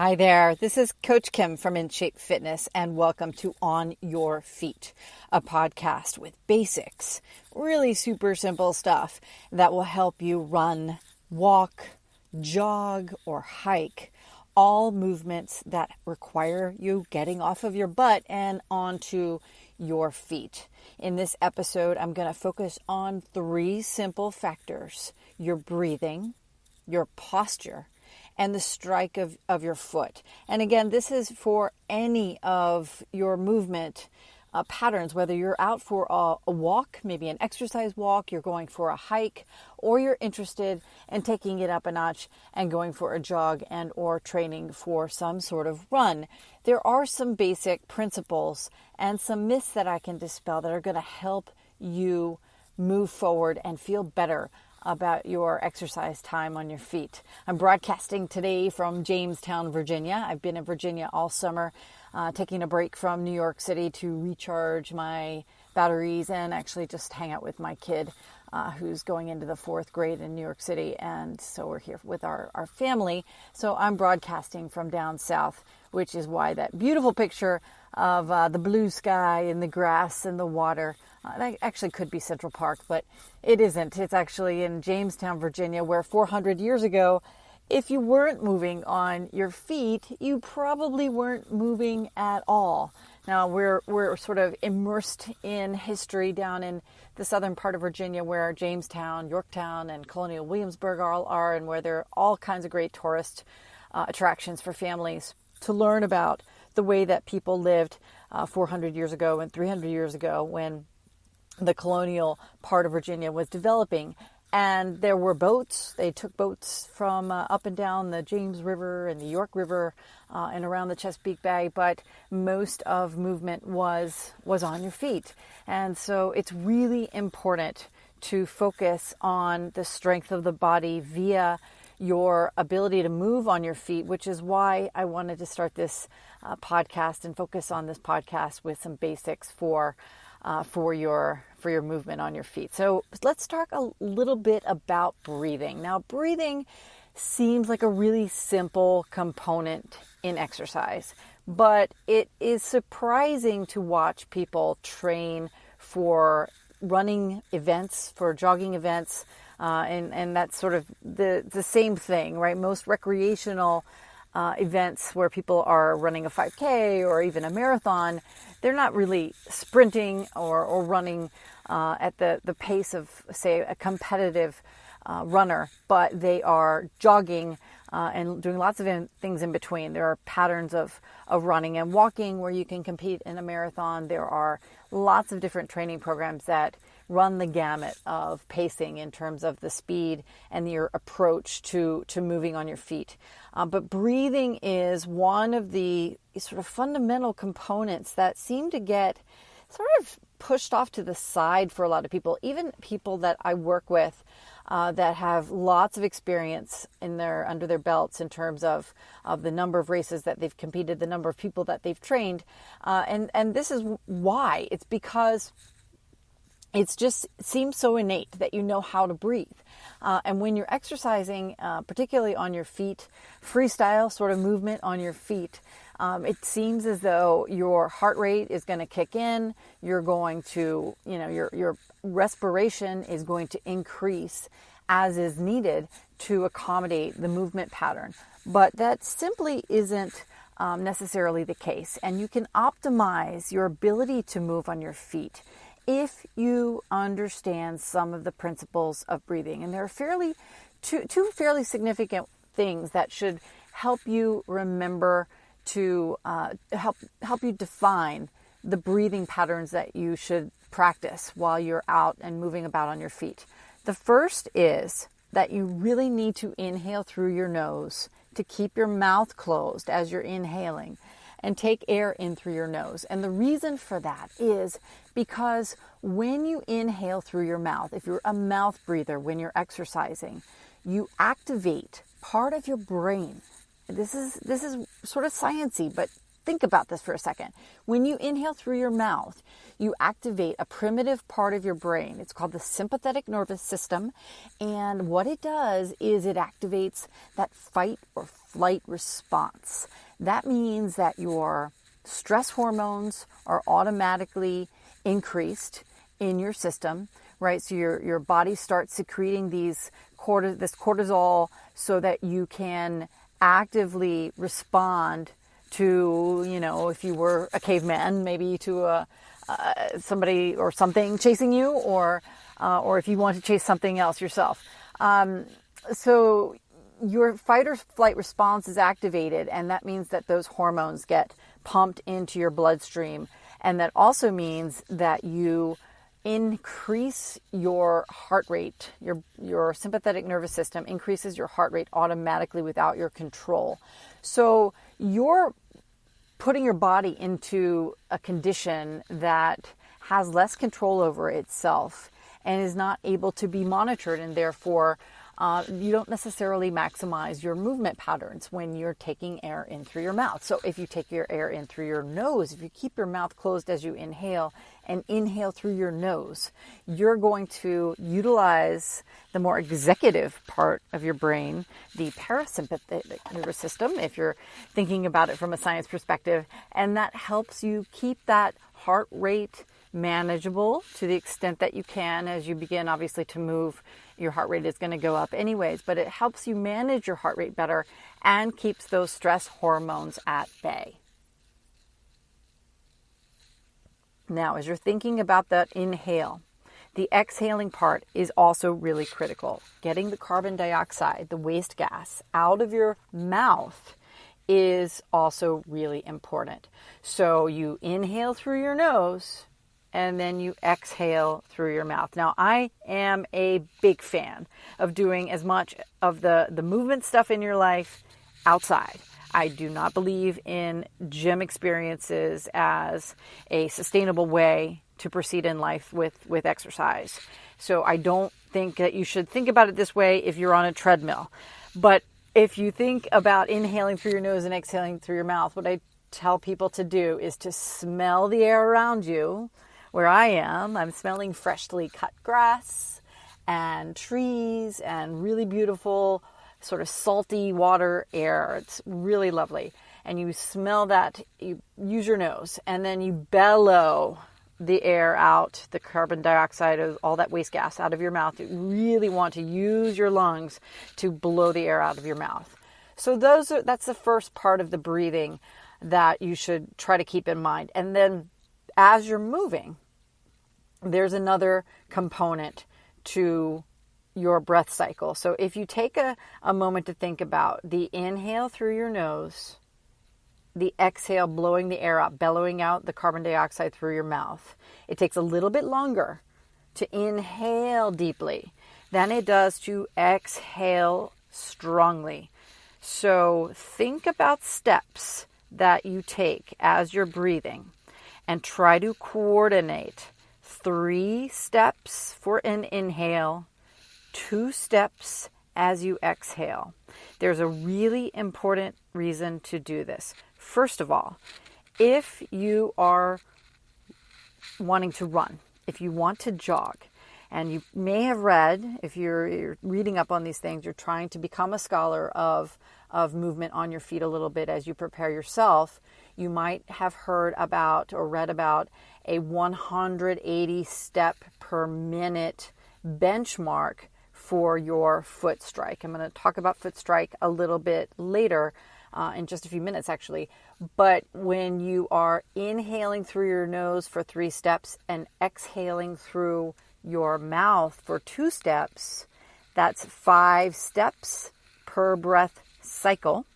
Hi there, this is Coach Kim from In Shape Fitness, and welcome to On Your Feet, a podcast with basics, really super simple stuff that will help you run, walk, jog, or hike, all movements that require you getting off of your butt and onto your feet. In this episode, I'm going to focus on 3 simple factors: your breathing, your posture, and the strike of your foot. And again, this is for any of your movement patterns, whether you're out for a walk, maybe an exercise walk, you're going for a hike, or you're interested in taking it up a notch and going for a jog and or training for some sort of run. There are some basic principles and some myths that I can dispel that are going to help you move forward and feel better about your exercise time on your feet. I'm broadcasting today from Jamestown, Virginia. I've been in Virginia all summer, taking a break from New York City to recharge my batteries and actually just hang out with my kid who's going into the 4th grade in New York City. And so we're here with our family. So I'm broadcasting from down south, which is why that beautiful picture of the blue sky and the grass and the water. That actually could be Central Park, but it isn't. It's actually in Jamestown, Virginia, where 400 years ago, if you weren't moving on your feet, you probably weren't moving at all. Now, we're sort of immersed in history down in the southern part of Virginia, where Jamestown, Yorktown, and Colonial Williamsburg all are, and where there are all kinds of great tourist attractions for families to learn about the way that people lived 400 years ago and 300 years ago when the colonial part of Virginia was developing. And there were boats. They took boats from up and down the James River and the York River and around the Chesapeake Bay, but most of movement was on your feet. And so it's really important to focus on the strength of the body via your ability to move on your feet, which is why I wanted to start this podcast and focus on this podcast with some basics for your movement on your feet. So let's talk a little bit about breathing. Now, breathing seems like a really simple component in exercise, but it is surprising to watch people train for running events, for jogging events, and that's sort of the same thing, right? Most recreational events where people are running a 5K or even a marathon, they're not really sprinting or running at the pace of, say, a competitive runner, but they are jogging and doing lots of things in between. There are patterns of running and walking where you can compete in a marathon. There are lots of different training programs that run the gamut of pacing in terms of the speed and your approach to moving on your feet. But breathing is one of the sort of fundamental components that seem to get sort of pushed off to the side for a lot of people, even people that I work with that have lots of experience under their belts in terms of the number of races that they've competed, the number of people that they've trained. And this is why. It's because it seems so innate that you know how to breathe. And when you're exercising, particularly on your feet, freestyle sort of movement on your feet, it seems as though your heart rate is going to kick in. You're going to, your respiration is going to increase as is needed to accommodate the movement pattern. But that simply isn't necessarily the case. And you can optimize your ability to move on your feet if you understand some of the principles of breathing. And there are two fairly significant things that should help you remember to help you define the breathing patterns that you should practice while you're out and moving about on your feet. The first is that you really need to inhale through your nose to keep your mouth closed as you're inhaling, and take air in through your nose. And the reason for that is because when you inhale through your mouth, if you're a mouth breather when you're exercising, you activate part of your brain. This is sort of sciencey, but think about this for a second. When you inhale through your mouth, you activate a primitive part of your brain. It's called the sympathetic nervous system. And what it does is it activates that fight or flight response. That means that your stress hormones are automatically increased in your system, right? So your body starts secreting this cortisol so that you can actively respond to, if you were a caveman, maybe to somebody or something chasing you, or if you want to chase something else yourself. So your fight or flight response is activated, and that means that those hormones get pumped into your bloodstream. And that also means that you increase your heart rate. Your sympathetic nervous system increases your heart rate automatically without your control. So you're putting your body into a condition that has less control over itself and is not able to be monitored, and therefore you don't necessarily maximize your movement patterns when you're taking air in through your mouth. So if you take your air in through your nose, if you keep your mouth closed as you inhale and inhale through your nose, you're going to utilize the more executive part of your brain, the parasympathetic nervous system, if you're thinking about it from a science perspective, and that helps you keep that heart rate manageable to the extent that you can. As you begin, obviously, to move, your heart rate is going to go up anyways, but it helps you manage your heart rate better and keeps those stress hormones at bay. Now, as you're thinking about that inhale, the exhaling part is also really critical. Getting the carbon dioxide, the waste gas, out of your mouth is also really important. So you inhale through your nose, and then you exhale through your mouth. Now, I am a big fan of doing as much of the movement stuff in your life outside. I do not believe in gym experiences as a sustainable way to proceed in life with exercise. So I don't think that you should think about it this way if you're on a treadmill. But if you think about inhaling through your nose and exhaling through your mouth, what I tell people to do is to smell the air around you. Where I am, I'm smelling freshly cut grass and trees and really beautiful sort of salty water air. It's really lovely. And you smell that, you use your nose, and then you bellow the air out, the carbon dioxide, all that waste gas out of your mouth. You really want to use your lungs to blow the air out of your mouth. So that's the first part of the breathing that you should try to keep in mind. And then as you're moving, there's another component to your breath cycle. So if you take a moment to think about the inhale through your nose, the exhale, blowing the air out, bellowing out the carbon dioxide through your mouth, it takes a little bit longer to inhale deeply than it does to exhale strongly. So think about steps that you take as you're breathing and try to coordinate 3 steps for an inhale, 2 steps as you exhale. There's a really important reason to do this. First of all, if you are wanting to run, if you want to jog, and you may have read, if you're reading up on these things, you're trying to become a scholar of movement on your feet a little bit as you prepare yourself, you might have heard about or read about a 180 step per minute benchmark for your foot strike. I'm going to talk about foot strike a little bit later, in just a few minutes actually. But when you are inhaling through your nose for 3 steps and exhaling through your mouth for 2 steps, that's 5 steps per breath cycle.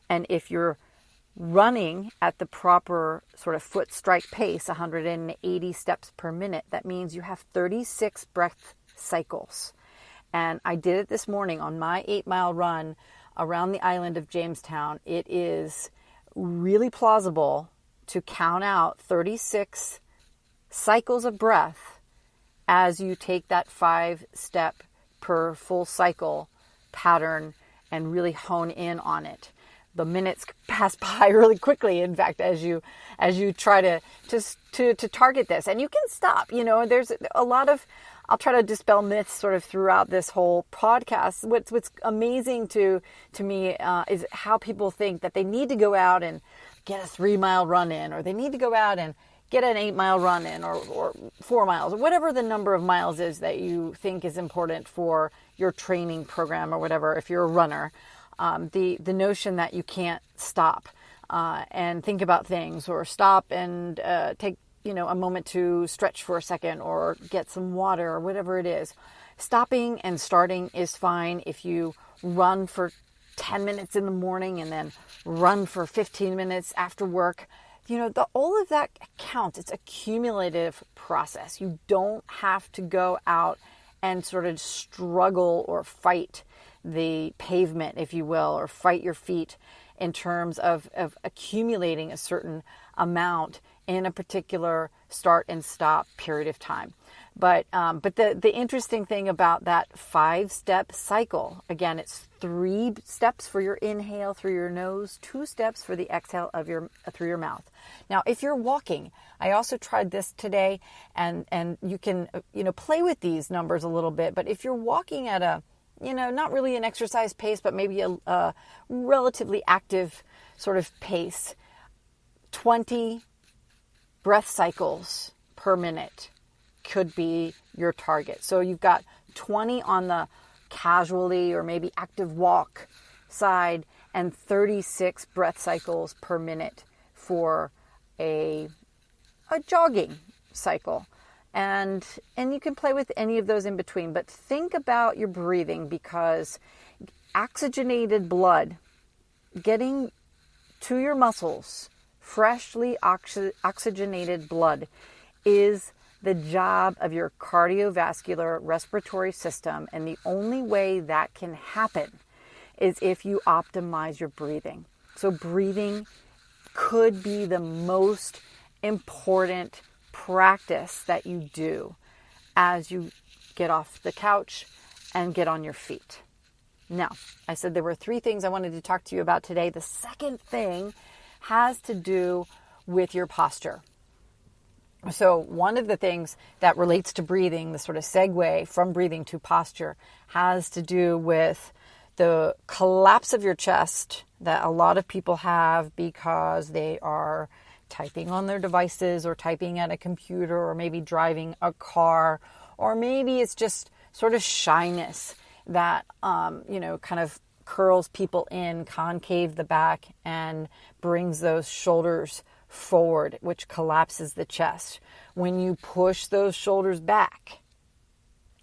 And if you're running at the proper sort of foot strike pace, 180 steps per minute, that means you have 36 breath cycles. And I did it this morning on my 8-mile run around the island of Jamestown. It is really plausible to count out 36 cycles of breath as you take that 5-step per full cycle pattern and really hone in on it. the minutes pass by really quickly. In fact, as you try to target this, and you can stop. There's a lot of. I'll try to dispel myths sort of throughout this whole podcast. What's amazing to me is how people think that they need to go out and get a 3-mile run in, or they need to go out and get an 8-mile run in, or 4 miles, or whatever the number of miles is that you think is important for your training program or whatever. If you're a runner, the notion that you can't stop and think about things, or stop and take a moment to stretch for a second or get some water or whatever it is. Stopping and starting is fine. If you run for 10 minutes in the morning and then run for 15 minutes after work, all of that counts. It's a cumulative process. You don't have to go out and sort of struggle or fight the pavement, if you will, or fight your feet in terms of accumulating a certain amount in a particular start and stop period of time. But the interesting thing about that 5-step cycle, again, it's 3 steps for your inhale through your nose, 2 steps for the exhale through your mouth. Now, if you're walking, I also tried this today, and you can play with these numbers a little bit. But if you're walking at a not really an exercise pace, but maybe a relatively active sort of pace, 20 breath cycles per minute could be your target. So you've got 20 on the casually or maybe active walk side, and 36 breath cycles per minute for a jogging cycle. And you can play with any of those in between, but think about your breathing, because oxygenated blood getting to your muscles, freshly oxygenated blood, is the job of your cardiovascular respiratory system. And the only way that can happen is if you optimize your breathing. So breathing could be the most important practice that you do as you get off the couch and get on your feet. Now, I said there were 3 things I wanted to talk to you about today. The second thing has to do with your posture. So one of the things that relates to breathing, the sort of segue from breathing to posture, has to do with the collapse of your chest that a lot of people have because they are typing on their devices, or typing at a computer, or maybe driving a car, or maybe it's just sort of shyness that, kind of curls people in, concave the back, and brings those shoulders forward, which collapses the chest. When you push those shoulders back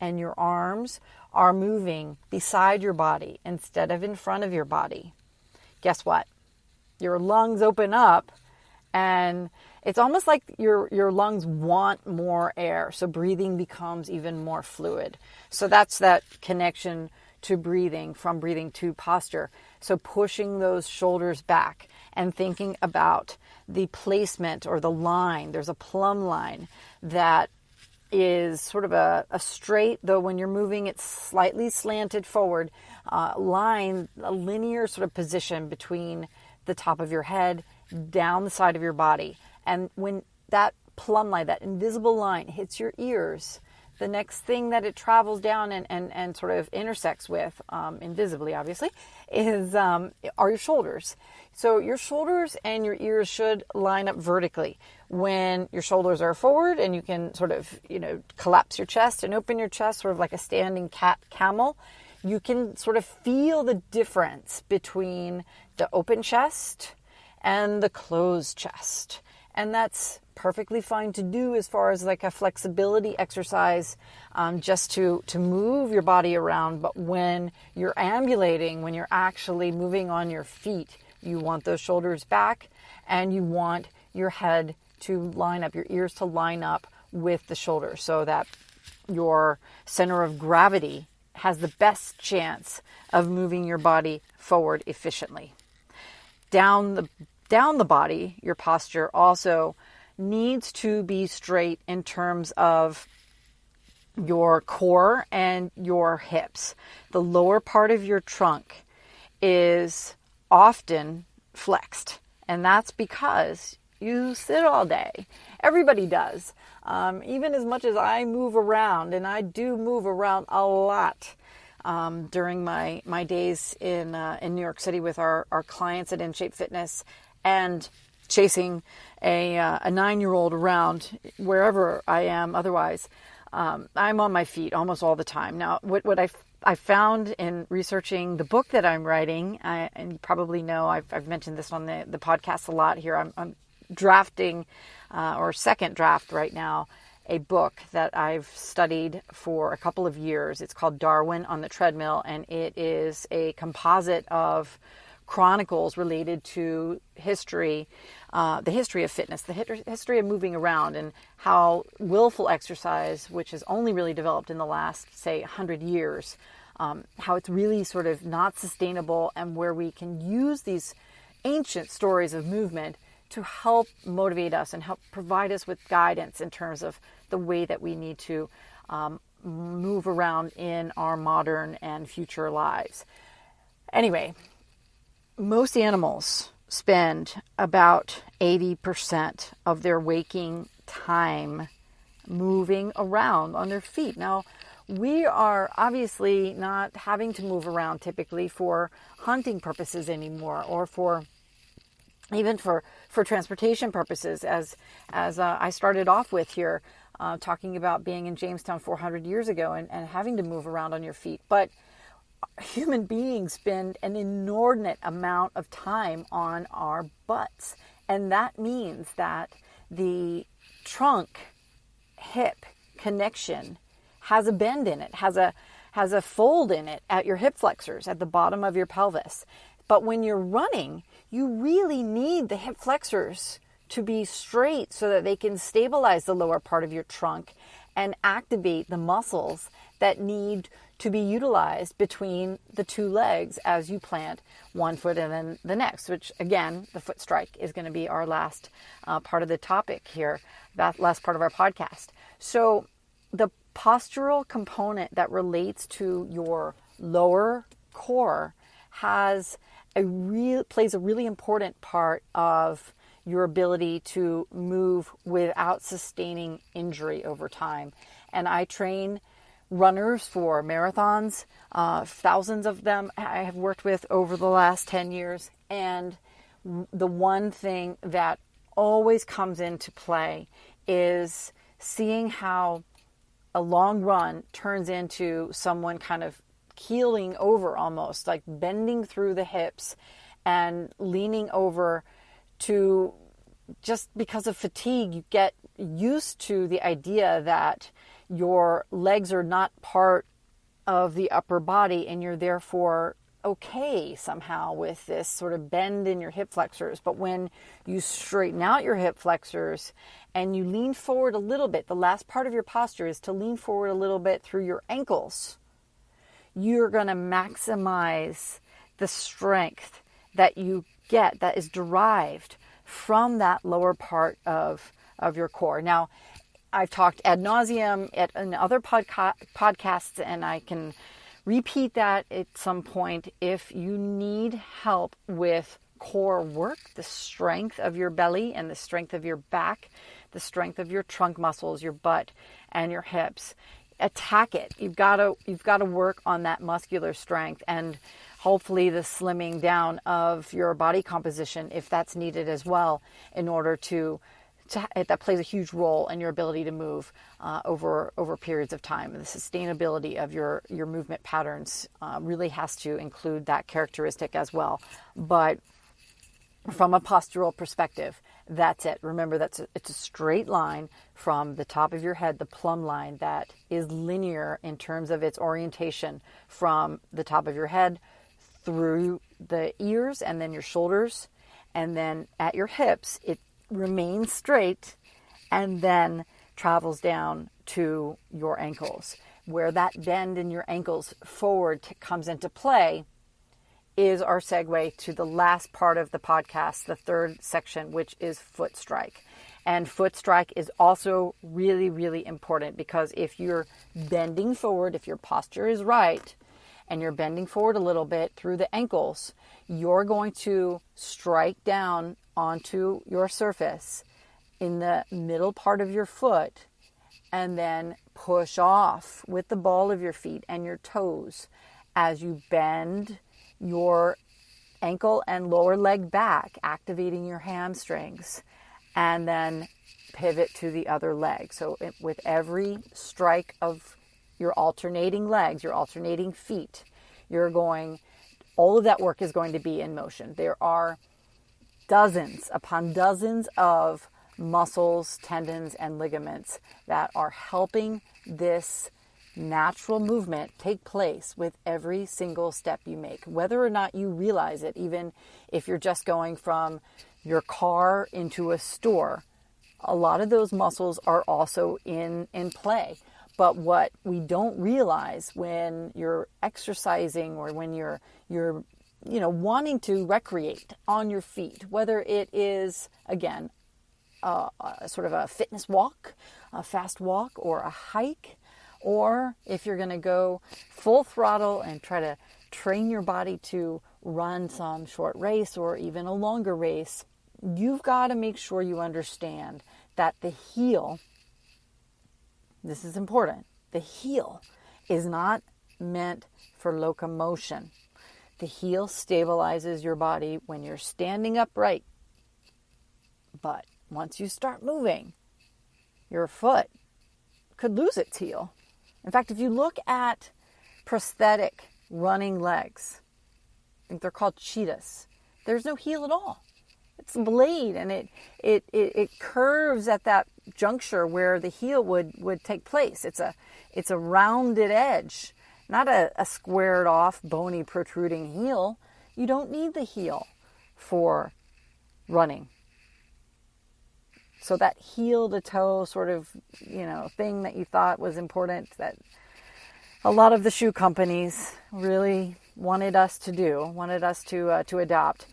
and your arms are moving beside your body instead of in front of your body, guess what? Your lungs open up, and it's almost like your lungs want more air. So breathing becomes even more fluid. So that's that connection to breathing, from breathing to posture. So pushing those shoulders back and thinking about the placement or the line. There's a plumb line that is sort of a straight, though when you're moving it's slightly slanted forward, line, a linear sort of position between the top of your head down the side of your body. And when that plumb line, that invisible line, hits your ears, the next thing that it travels down and sort of intersects with, invisibly obviously, is are your shoulders. So your shoulders and your ears should line up vertically. When your shoulders are forward and you can sort of, collapse your chest and open your chest, sort of like a standing cat camel, you can sort of feel the difference between the open chest and the closed chest. And that's perfectly fine to do as far as like a flexibility exercise, just to move your body around. But when you're ambulating, when you're actually moving on your feet, you want those shoulders back, and you want your head to line up, your ears to line up with the shoulders, so that your center of gravity has the best chance of moving your body forward efficiently. Down the body, your posture also needs to be straight in terms of your core and your hips. The lower part of your trunk is often flexed. And that's because you sit all day. Everybody does. Even as much as I move around, and I do move around a lot during my days in New York City with our clients at InShape Fitness, and chasing a 9-year-old around wherever I am otherwise. I'm on my feet almost all the time. Now, what I found in researching the book that I'm writing, and you probably know I've mentioned this on the podcast a lot here. I'm drafting or second draft right now a book that I've studied for a couple of years. It's called Darwin on the Treadmill, and it is a composite of chronicles related to history, the history of fitness, the history of moving around, and how willful exercise, which has only really developed in the last, say, 100 years, how it's really sort of not sustainable, and where we can use these ancient stories of movement to help motivate us and help provide us with guidance in terms of the way that we need to move around in our modern and future lives. Anyway, most animals spend about 80% of their waking time moving around on their feet. Now, we are obviously not having to move around typically for hunting purposes anymore, or for transportation purposes, as I started off with here, talking about being in Jamestown 400 years ago and having to move around on your feet. But human beings spend an inordinate amount of time on our butts. And that means that the trunk-hip connection has a bend in it, has a fold in it at your hip flexors, at the bottom of your pelvis. But when you're running, you really need the hip flexors to be straight so that they can stabilize the lower part of your trunk and activate the muscles that need to be utilized between the two legs as you plant one foot and then the next, which again, the foot strike is going to be our last part of the topic here, that last part of our podcast. So the postural component that relates to your lower core plays a really important part of your ability to move without sustaining injury over time. And I train runners for marathons, thousands of them I have worked with over the last 10 years. And the one thing that always comes into play is seeing how a long run turns into someone kind of keeling over, almost like bending through the hips and leaning over, to just because of fatigue. You get used to the idea that your legs are not part of the upper body, and you're therefore okay somehow with this sort of bend in your hip flexors. But when you straighten out your hip flexors and you lean forward a little bit, the last part of your posture is to lean forward a little bit through your ankles. You're going to maximize the strength that you get, that is derived from that lower part of your core. Now, I've talked ad nauseum in other podcasts, and I can repeat that at some point. If you need help with core work, the strength of your belly and the strength of your back, the strength of your trunk muscles, your butt and your hips, attack it. You've got to work on that muscular strength, and hopefully the slimming down of your body composition if that's needed as well, in order to that plays a huge role in your ability to move over periods of time. The sustainability of your movement patterns really has to include that characteristic as well. But from a postural perspective, that's it. Remember, it's a straight line from the top of your head, the plumb line, that is linear in terms of its orientation from the top of your head through the ears and then your shoulders, and then at your hips it remains straight and then travels down to your ankles. Where that bend in your ankles forward comes into play is our segue to the last part of the podcast, the third section, which is foot strike. And foot strike is also really, really important, because if you're bending forward, if your posture is right, and you're bending forward a little bit through the ankles, you're going to strike down onto your surface in the middle part of your foot and then push off with the ball of your feet and your toes as you bend your ankle and lower leg back, activating your hamstrings, and then pivot to the other leg. So with every strike of your alternating legs, your alternating feet, all of that work is going to be in motion. There are dozens upon dozens of muscles, tendons, and ligaments that are helping this natural movement take place with every single step you make, whether or not you realize it. Even if you're just going from your car into a store, a lot of those muscles are also in play. But what we don't realize when you're exercising or when you're wanting to recreate on your feet, whether it is, again, sort of a fitness walk, a fast walk, or a hike, or if you're going to go full throttle and try to train your body to run some short race or even a longer race, you've got to make sure you understand that the heel, this is important, the heel is not meant for locomotion. The heel stabilizes your body when you're standing upright. But once you start moving, your foot could lose its heel. In fact, if you look at prosthetic running legs, I think they're called cheetahs, there's no heel at all. It's a blade, and it curves at that juncture where the heel would take place. It's a rounded edge, not a squared off, bony, protruding heel. You don't need the heel for running. So that heel to toe sort of, thing that you thought was important, that a lot of the shoe companies really wanted us to adopt,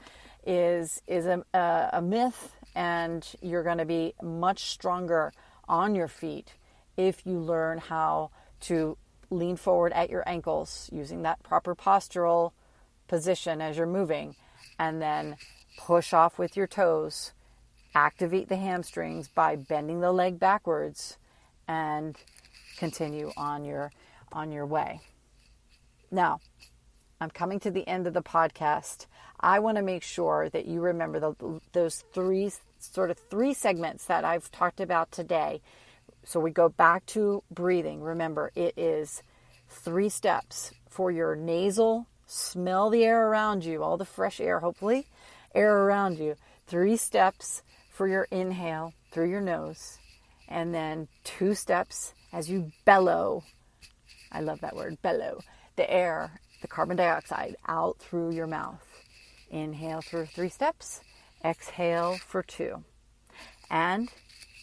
is a myth, and you're going to be much stronger on your feet if you learn how to lean forward at your ankles using that proper postural position as you're moving, and then push off with your toes. Activate the hamstrings by bending the leg backwards and continue on your way. Now, I'm coming to the end of the podcast. I want to make sure that you remember those three segments that I've talked about today. So we go back to breathing. Remember, it is 3 steps for your nasal. Smell the air around you, all the fresh air, hopefully, air around you. 3 steps for your inhale through your nose, and then 2 steps as you bellow. I love that word, bellow. The air, the carbon dioxide, out through your mouth. Inhale for 3 steps, exhale for 2. And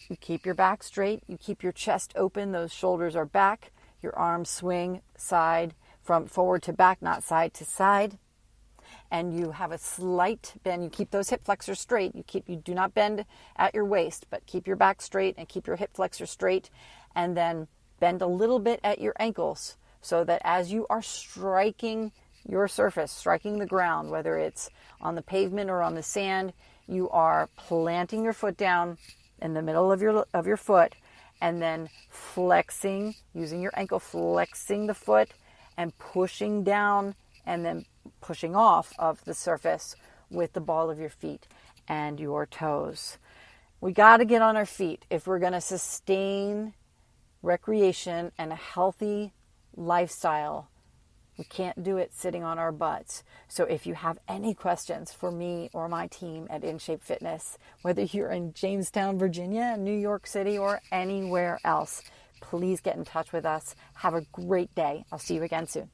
you keep your back straight, you keep your chest open, those shoulders are back, your arms swing side from forward to back, not side to side. And you have a slight bend. You keep those hip flexors straight. You do not bend at your waist, but keep your back straight and keep your hip flexors straight. And then bend a little bit at your ankles so that as you are striking your surface, striking the ground, whether it's on the pavement or on the sand, you are planting your foot down in the middle of your foot, and then flexing, using your ankle, flexing the foot and pushing down, and then pushing off of the surface with the ball of your feet and your toes. We got to get on our feet if we're going to sustain recreation and a healthy lifestyle. We can't do it sitting on our butts. So if you have any questions for me or my team at InShape Fitness, whether you're in Jamestown, Virginia, New York City, or anywhere else, please get in touch with us. Have a great day. I'll see you again soon.